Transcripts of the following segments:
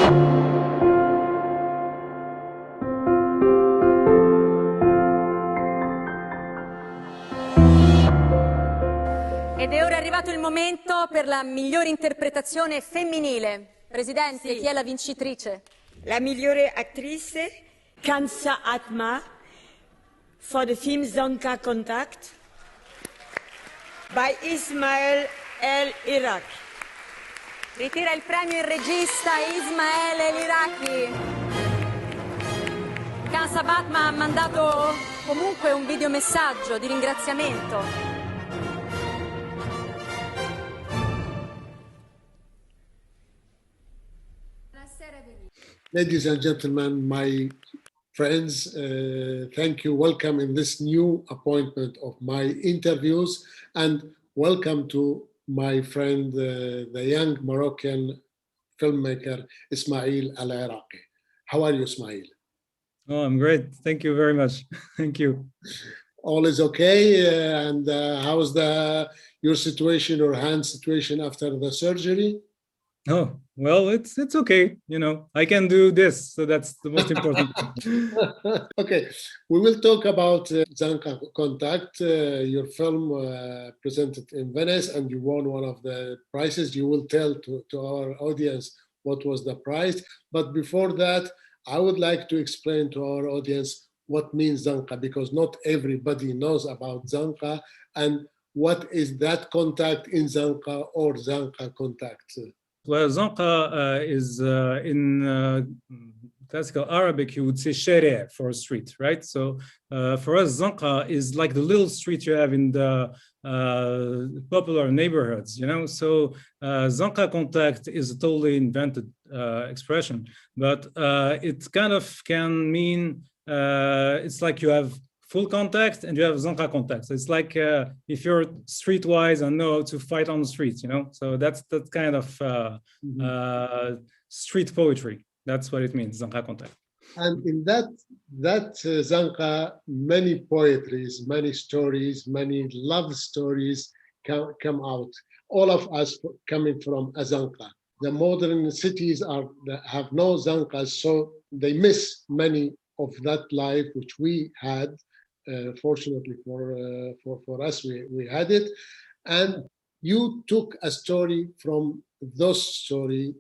Ed è ora arrivato il momento per la migliore interpretazione femminile. Presidente, chi è la vincitrice? La migliore attrice, Al-Khansa Batma, for the film Zanka Contact, by Ismael El Iraki. Ritira il premio il regista Ismael El Iraki. Al-Khansa Batma ha mandato comunque un videomessaggio di ringraziamento. Ladies and gentlemen, my friends, thank you. Welcome in this new appointment of my interviews, and welcome to my friend, the young Moroccan filmmaker, Ismael El Iraki. How are you, Ismael? Oh, I'm great. Thank you very much. Thank you. All is okay. And how's your situation or hand situation after the surgery? Oh, well, it's okay. You know, I can do this, so that's the most important. Okay, we will talk about Zanka Contact, your film presented in Venice, and you won one of the prizes. You will tell to our audience what was the prize. But before that, I would like to explain to our audience what means Zanka, because not everybody knows about Zanka, and what is that contact in Zanka or Zanka Contact. Well, Zanka is in classical Arabic, you would say share for a street, right? So for us, Zanka is like the little street you have in the popular neighborhoods, you know? So Zanka Contact is a totally invented expression, but it kind of can mean, it's like you have full contact and you have Zanka contact. So it's like if you're streetwise and know how to fight on the streets, you know? So that's kind of street poetry. That's what it means, Zanka contact. And in that Zanka, many poetries, many stories, many love stories come out. All of us coming from a Zanka. The modern cities have no Zankas, so they miss many of that life which we had. Fortunately for us, we had it, and you took a story from those story.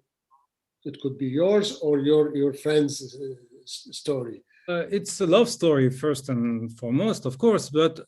It could be yours or your friend's story. It's a love story first and foremost, of course, but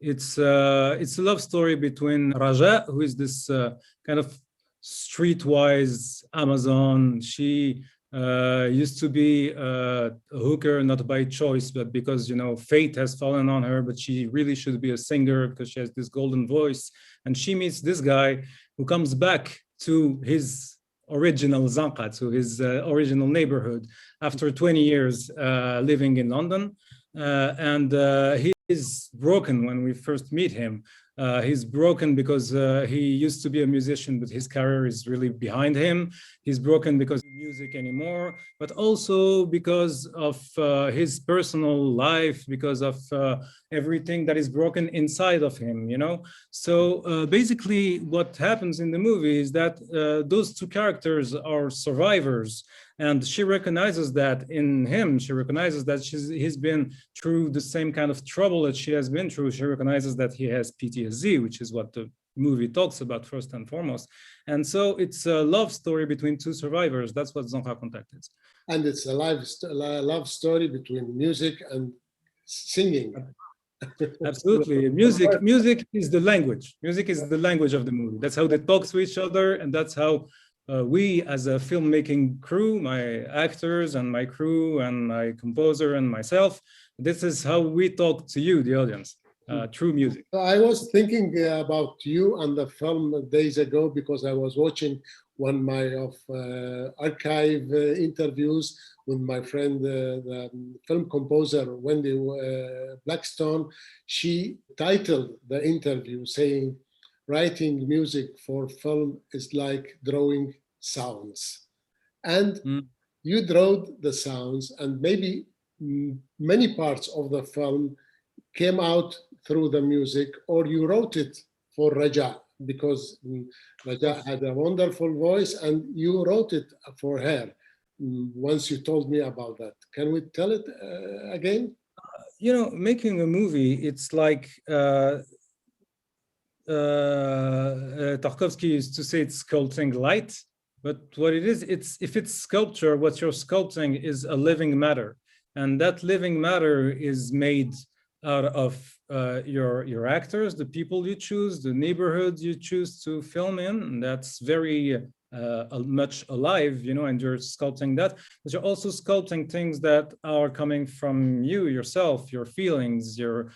it's a love story between Raja, who is this kind of streetwise Amazon. She used to be a hooker, not by choice, but because, you know, fate has fallen on her, but she really should be a singer because she has this golden voice. And she meets this guy who comes back to his original Zanka, to his original neighborhood after 20 years living in London. And he is broken when we first meet him. He's broken because he used to be a musician, but his career is really behind him. He's broken because of music anymore, but also because of his personal life, because of everything that is broken inside of him, you know? So basically what happens in the movie is that those two characters are survivors. And she recognizes that in him. She recognizes that he's been through the same kind of trouble that she has been through. She recognizes that he has PTSD, which is what the movie talks about first and foremost. And so it's a love story between two survivors. That's what Zanka Contact is. And it's a love story between music and singing. Absolutely. Music is the language. Music is the language of the movie. That's how they talk to each other, and that's how we as a filmmaking crew, my actors and my crew and my composer and myself, this is how we talk to you, the audience, through music. I was thinking about you and the film days ago because I was watching one of archive interviews with my friend, the film composer, Wendy Blackstone. She titled the interview saying, writing music for film is like drawing sounds. And you drew the sounds, and maybe many parts of the film came out through the music, or you wrote it for Raja, because Raja had a wonderful voice and you wrote it for her. once you told me about that. Can we tell it again? You know, making a movie, it's like Tarkovsky used to say it's sculpting light, but what it is, if it's sculpture, what you're sculpting is a living matter, and that living matter is made out of your actors, the people you choose, the neighborhoods you choose to film in, and that's very much alive, you know, and you're sculpting that, but you're also sculpting things that are coming from you yourself, your feelings, your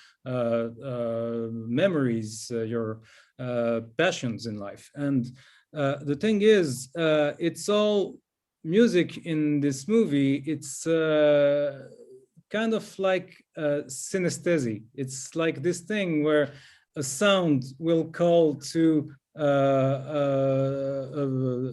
memories, your passions in life. And the thing is, it's all music in this movie. It's kind of like synesthesia. It's like this thing where a sound will call to a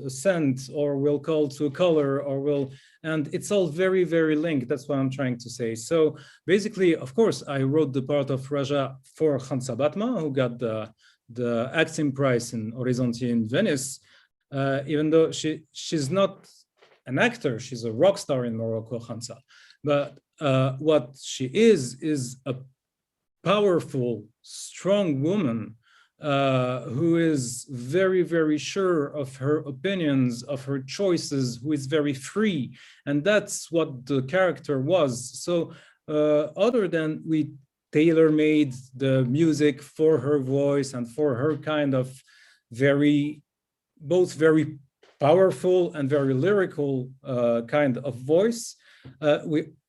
scent, or will call to a color, or will, and it's all very, very linked. That's what I'm trying to say. So basically, of course, I wrote the part of Raja for Khansa Batma, who got the acting prize in Horizonte in Venice, even though she's not an actor, she's a rock star in Morocco, Khansa. But what she is a powerful, strong woman who is very, very sure of her opinions, of her choices, who is very free. And that's what the character was. So other than we tailor-made the music for her voice and for her kind of both very powerful and very lyrical kind of voice,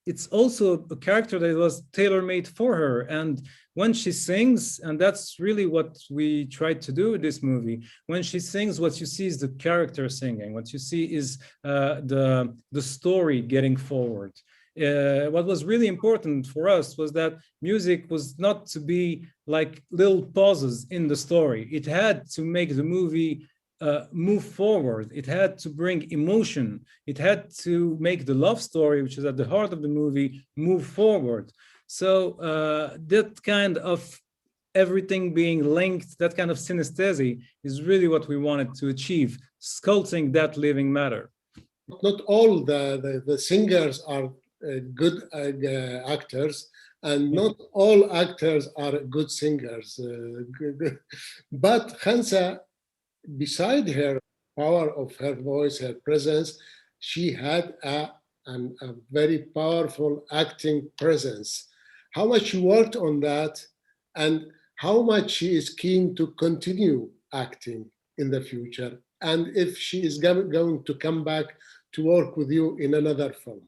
it's also a character that was tailor-made for her. And when she sings, and that's really what we tried to do with this movie, when she sings, what you see is the character singing. What you see is the story getting forward. What was really important for us was that music was not to be like little pauses in the story. It had to make the movie move forward. It had to bring emotion. It had to make the love story, which is at the heart of the movie, move forward. So that kind of everything being linked, that kind of synesthesia is really what we wanted to achieve, sculpting that living matter. Not all the singers are good actors, and not all actors are good singers. But Khansa, beside her power of her voice, her presence, she had a very powerful acting presence. How much she worked on that, and how much she is keen to continue acting in the future, and if she is going to come back to work with you in another film.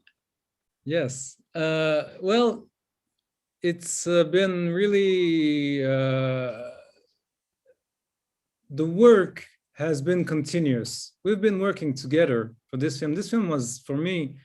Yes, well, it's been really, the work has been continuous. We've been working together for this film. This film was, for me,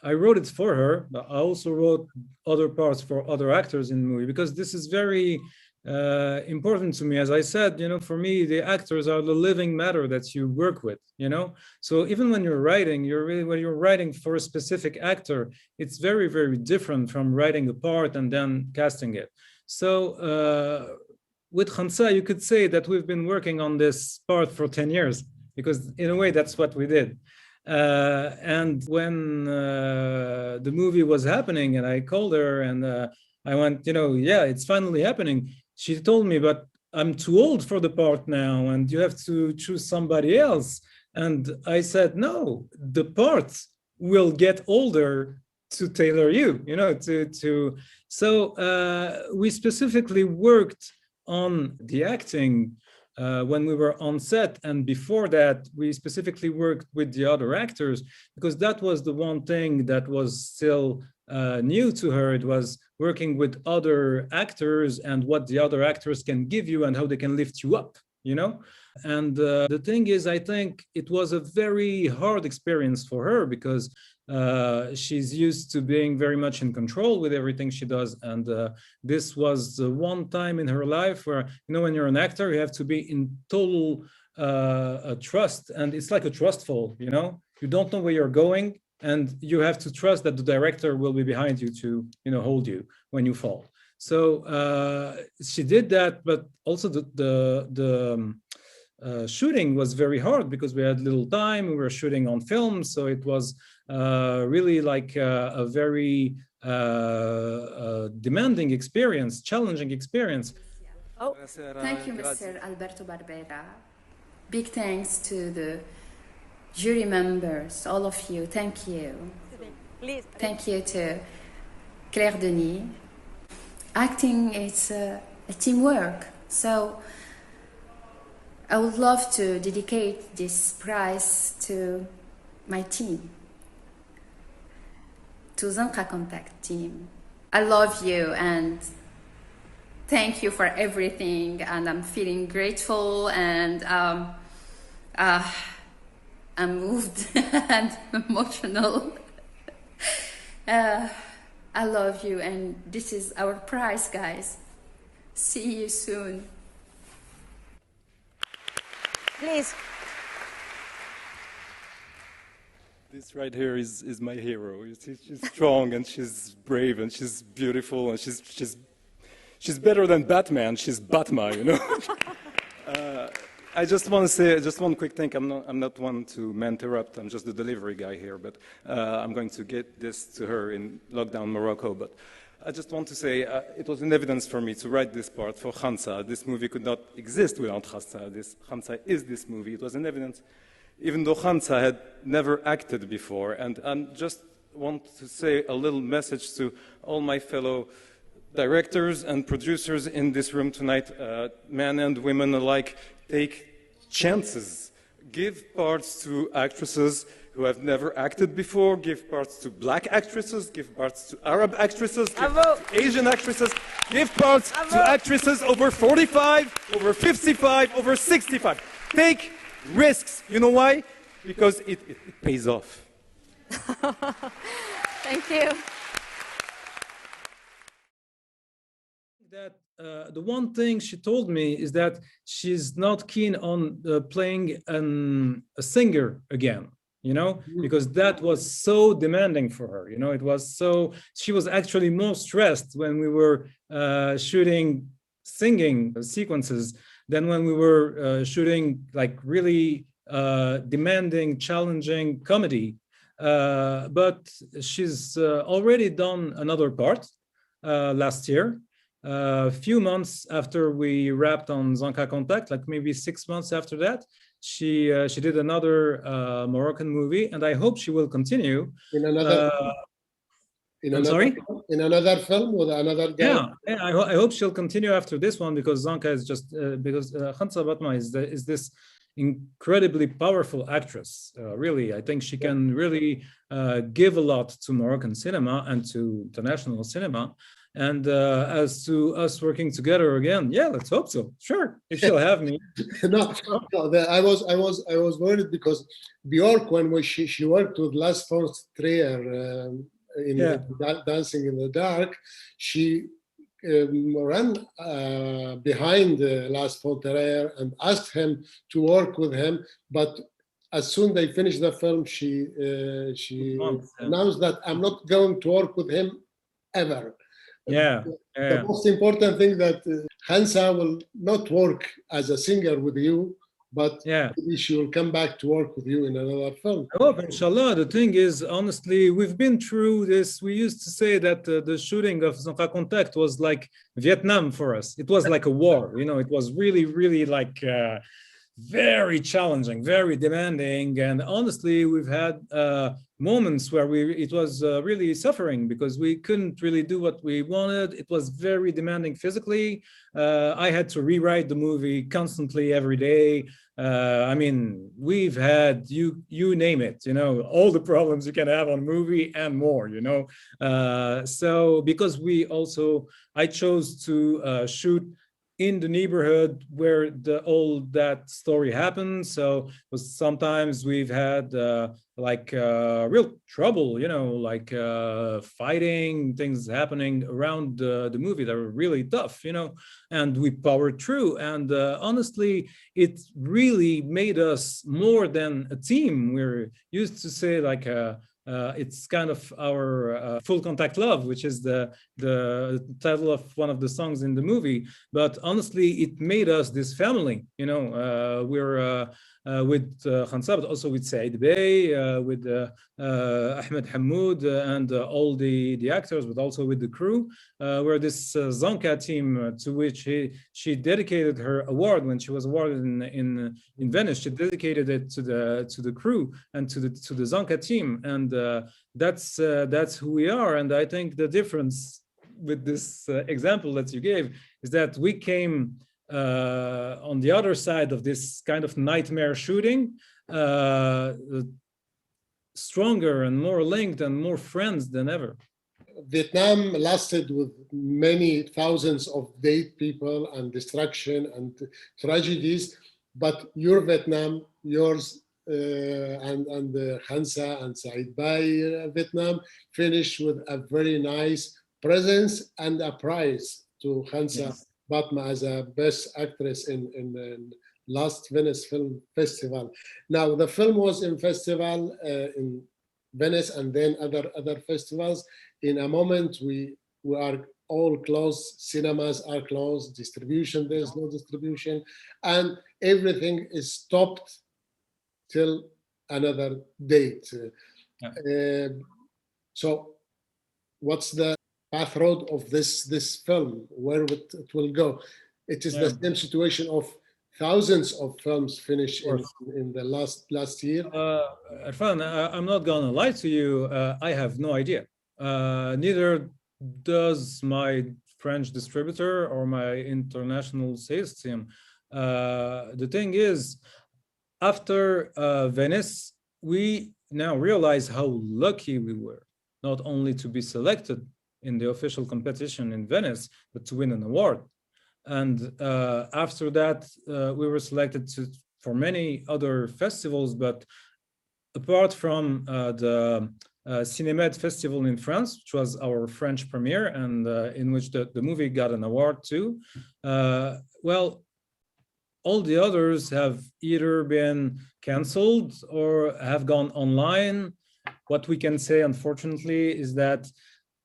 I wrote it for her, but I also wrote other parts for other actors in the movie, because this is very important to me. As I said, you know, for me, the actors are the living matter that you work with, you know? So even when you're writing, when you're writing for a specific actor, it's very, very different from writing a part and then casting it. So with Khansa, you could say that we've been working on this part for 10 years, because in a way, that's what we did. And when the movie was happening and I called her and I went, you know, yeah, it's finally happening. She told me, but I'm too old for the part now and you have to choose somebody else. And I said, no, the part will get older to tailor you, you know, so we specifically worked on the acting when we were on set, and before that we specifically worked with the other actors, because that was the one thing that was still new to her. It was working with other actors and what the other actors can give you and how they can lift you up, you know. And the thing is, I think it was a very hard experience for her, because she's used to being very much in control with everything she does. And this was the one time in her life where, you know, when you're an actor, you have to be in total trust. And it's like a trust fall, you know, you don't know where you're going and you have to trust that the director will be behind you to, you know, hold you when you fall. So she did that, but also shooting was very hard because we had little time. We were shooting on film, so it was really like a very demanding experience, challenging experience. Oh, Thank you, Mr. Alberto Barbera. Big thanks to the jury members, all of you. Thank you. please. Thank you to Claire Denis. Acting is a teamwork, so I would love to dedicate this prize to my team, to Zanka Contact team. I love you and thank you for everything, and I'm feeling grateful and I'm moved and emotional. I love you, and this is our prize, guys. See you soon. Please. This right here is my hero. She's strong and she's brave and she's beautiful and she's better than Batman. She's Batma, you know. I just want to say just one quick thing. I'm not one to interrupt. I'm just the delivery guy here, but I'm going to get this to her in lockdown Morocco. But I just want to say it was an evidence for me to write this part for Khansa. This movie could not exist without Khansa. Khansa is this movie. It was an evidence, even though Khansa had never acted before. And I just want to say a little message to all my fellow directors and producers in this room tonight, men and women alike. Take chances. Give parts to actresses who have never acted before. Give parts to black actresses. Give parts to Arab actresses. Give to Asian actresses. Give parts to actresses over 45, over 55, over 65. Take risks. You know why? Because it pays off. Thank you. That the one thing she told me is that she's not keen on playing a singer again, you know, because that was so demanding for her. You know, it was so, she was actually more stressed when we were shooting singing sequences than when we were shooting like really demanding, challenging comedy. But she's already done another part last year. A few months after we wrapped on Zanka Contact, like maybe 6 months after that, she did another Moroccan movie, and I hope she will continue. In another, in another film with another guy. Yeah, I hope she'll continue after this one, because Zanka is just because Khansa Batma is this incredibly powerful actress. Really, I think she can really give a lot to Moroccan cinema and to international cinema. And as to us working together again, yeah, let's hope so. Sure, if she'll have me. No, I was worried because Bjork, when she worked with Lars von Trier in Dancing in the Dark, she ran behind Lars von Trier and asked him to work with him, but as soon as they finished the film, she announced that I'm not going to work with him ever. The most important thing that Khansa will not work as a singer with you, but maybe she will come back to work with you in another film. I hope, inshallah. The thing is, honestly, we've been through this. We used to say that the shooting of Zanka Contact was like Vietnam for us. It was like a war, you know, it was really, really like very challenging, very demanding. And honestly, we've had moments where it was really suffering because we couldn't really do what we wanted. It was very demanding physically. I had to rewrite the movie constantly every day. I mean, we've had, you name it, you know, all the problems you can have on a movie and more, you know. So because I chose to shoot in the neighborhood where all that story happened. So sometimes we've had real trouble, you know, like fighting, things happening around the movie that were really tough, you know, and we powered through. And honestly, it really made us more than a team. We're used to say like it's kind of our Full Contact Love, which is the title of one of the songs in the movie. But honestly, it made us this family. You know, we're with Khansa, but also with Saeed Bey, with Ahmed Hammoud, and all the actors, but also with the crew. We're this Zanka team to which she dedicated her award when she was awarded in Venice. She dedicated it to the crew and to the Zanka team, and that's who we are. And I think the difference with this example that you gave is that we came on the other side of this kind of nightmare shooting, stronger and more linked and more friends than ever. Vietnam lasted with many thousands of dead people and destruction and tragedies, but your Vietnam, yours and Khansa and Saeed Bey Vietnam finished with a very nice presence and a prize to Khansa. Yes. Batma as a best actress in last Venice Film Festival. Now the film was in festival in Venice and then other festivals. In a moment we are all closed, cinemas are closed, distribution, there's no distribution, and everything is stopped till another date. Yeah. So what's the path road of this film, where it will go? It is the same situation of thousands of films finished in the last year. Erfan, I'm not gonna lie to you, I have no idea. Neither does my French distributor or my international sales team. The thing is, after Venice, we now realize how lucky we were, not only to be selected in the official competition in Venice, but to win an award. And after that, we were selected for many other festivals, but apart from the Cinémed Festival in France, which was our French premiere, and in which the movie got an award too, well, all the others have either been canceled or have gone online. What we can say, unfortunately, is that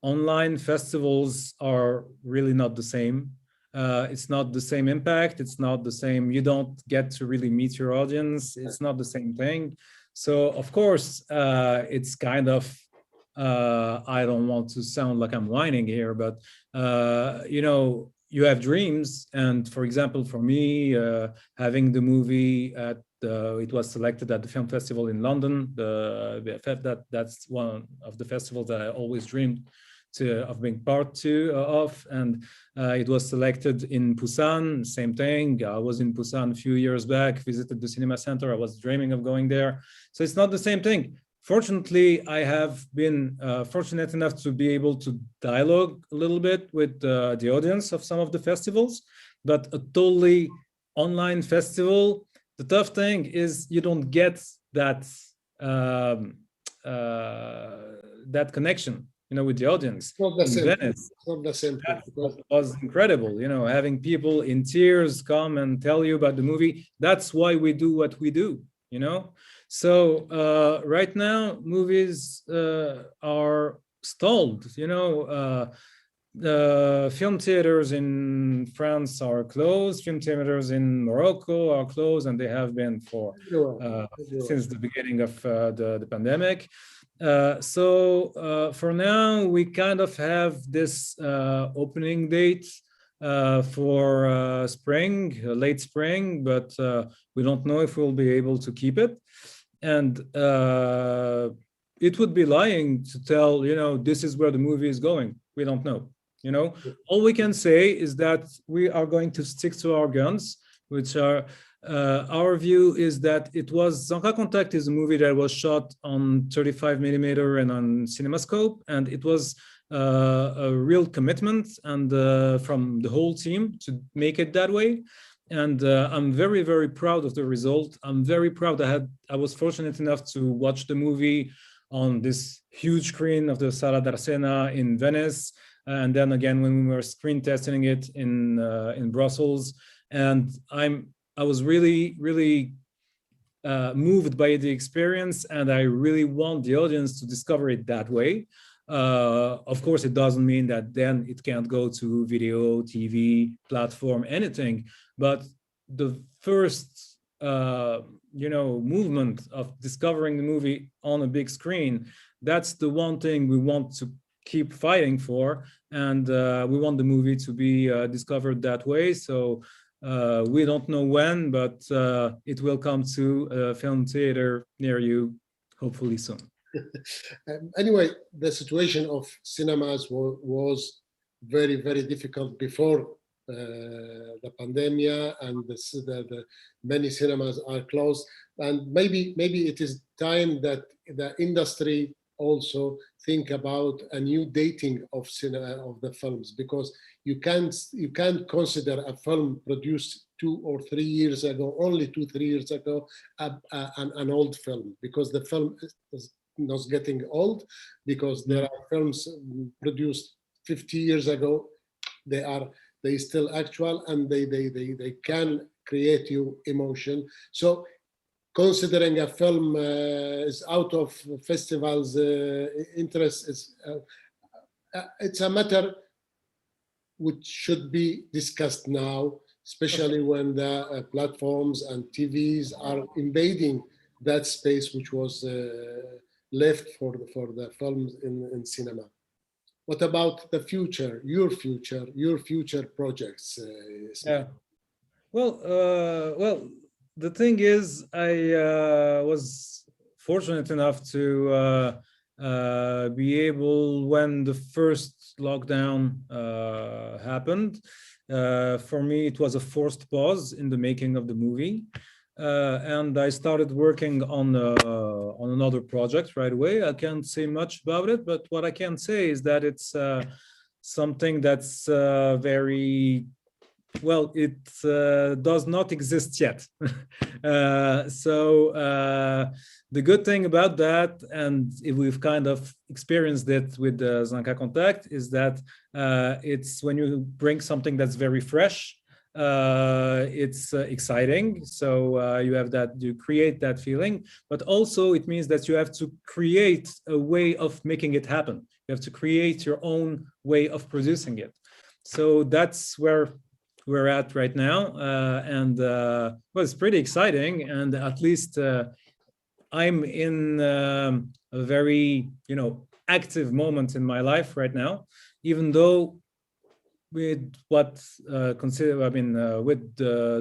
online festivals are really not the same. It's not the same impact. It's not the same. You don't get to really meet your audience. It's not the same thing. So, of course, it's kind of, I don't want to sound like I'm whining here, but, you know, you have dreams. And for example, for me, having the movie at it was selected at the film festival in London, the BFF, that's one of the festivals that I always dreamed of being part of, and it was selected in Busan, same thing. I was in Busan a few years back, visited the cinema center. I was dreaming of going there. So it's not the same thing. Fortunately, I have been fortunate enough to be able to dialogue a little bit with the audience of some of the festivals, but a totally online festival, the tough thing is you don't get that that connection, you know, with the audience. Not the same. Venice, not the same. That was incredible, you know, having people in tears come and tell you about the movie. That's why we do what we do, you know. So right now, movies are stalled, you know. The film theaters in France are closed. Film theaters in Morocco are closed, and they have been for since the beginning of the pandemic. So for now, we kind of have this opening date for spring, late spring, but we don't know if we'll be able to keep it. And it would be lying to tell, you know, this is where the movie is going. We don't know. You know, all we can say is that we are going to stick to our guns, which are our view is that it was Zanka Contact is a movie that was shot on 35 millimeter and on CinemaScope, and it was a real commitment and from the whole team to make it that way. And I'm very, very proud of the result. I'm very proud. I was fortunate enough to watch the movie on this huge screen of the Sala d'Arsena in Venice. And then again, when we were screen testing it in Brussels, and I was really, really moved by the experience, and I really want the audience to discover it that way. Of course, it doesn't mean that then it can't go to video, TV, platform, anything. But the first, movement of discovering the movie on a big screen, that's the one thing we want to keep fighting for. And we want the movie to be discovered that way. So we don't know when, but it will come to a film theater near you, hopefully soon. Anyway, the situation of cinemas was very, very difficult before the pandemic, and the many cinemas are closed. And maybe it is time that the industry also think about a new dating of the films, because you can't consider a film produced 2 or 3 years ago, only 2-3 years ago, an old film, because the film is not getting old, because there are films produced 50 years ago, they still actual, and they can create you emotion. So considering a film is out of festivals interest, is it's a matter which should be discussed now, especially when the platforms and TVs are invading that space which was left for the films in cinema. What about the future, your future projects? Yeah. Well, the thing is, I was fortunate enough to be able, when the first lockdown happened, for me, it was a forced pause in the making of the movie. And I started working on another project right away. I can't say much about it, but what I can say is that it's something that's very, well, it does not exist yet. So the good thing about that, and we've kind of experienced it with Zanka Contact, is that it's when you bring something that's very fresh, it's exciting. So you create that feeling, but also it means that you have to create a way of making it happen. You have to create your own way of producing it. So that's where we're at right now, and well, it's pretty exciting, and at least I'm in a very active moment in my life right now, even though with with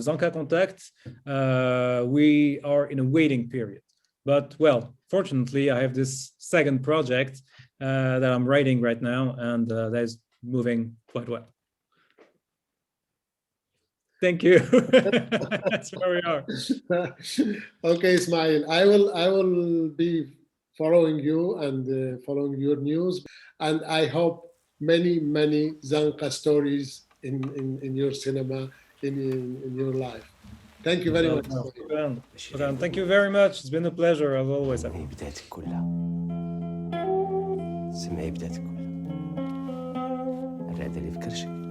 Zanka Contact, we are in a waiting period. But well, fortunately, I have this second project that I'm writing right now, and that is moving quite well. Thank you. That's where we are. Okay, Ismail, I will be following you and following your news, and I hope many Zanka stories in your cinema, in your life. Thank you very much. Thank you very much. It's been a pleasure as always. هي بدايتك كلها. سمعي بدايتك كلها. الرعدة اللي في كرشك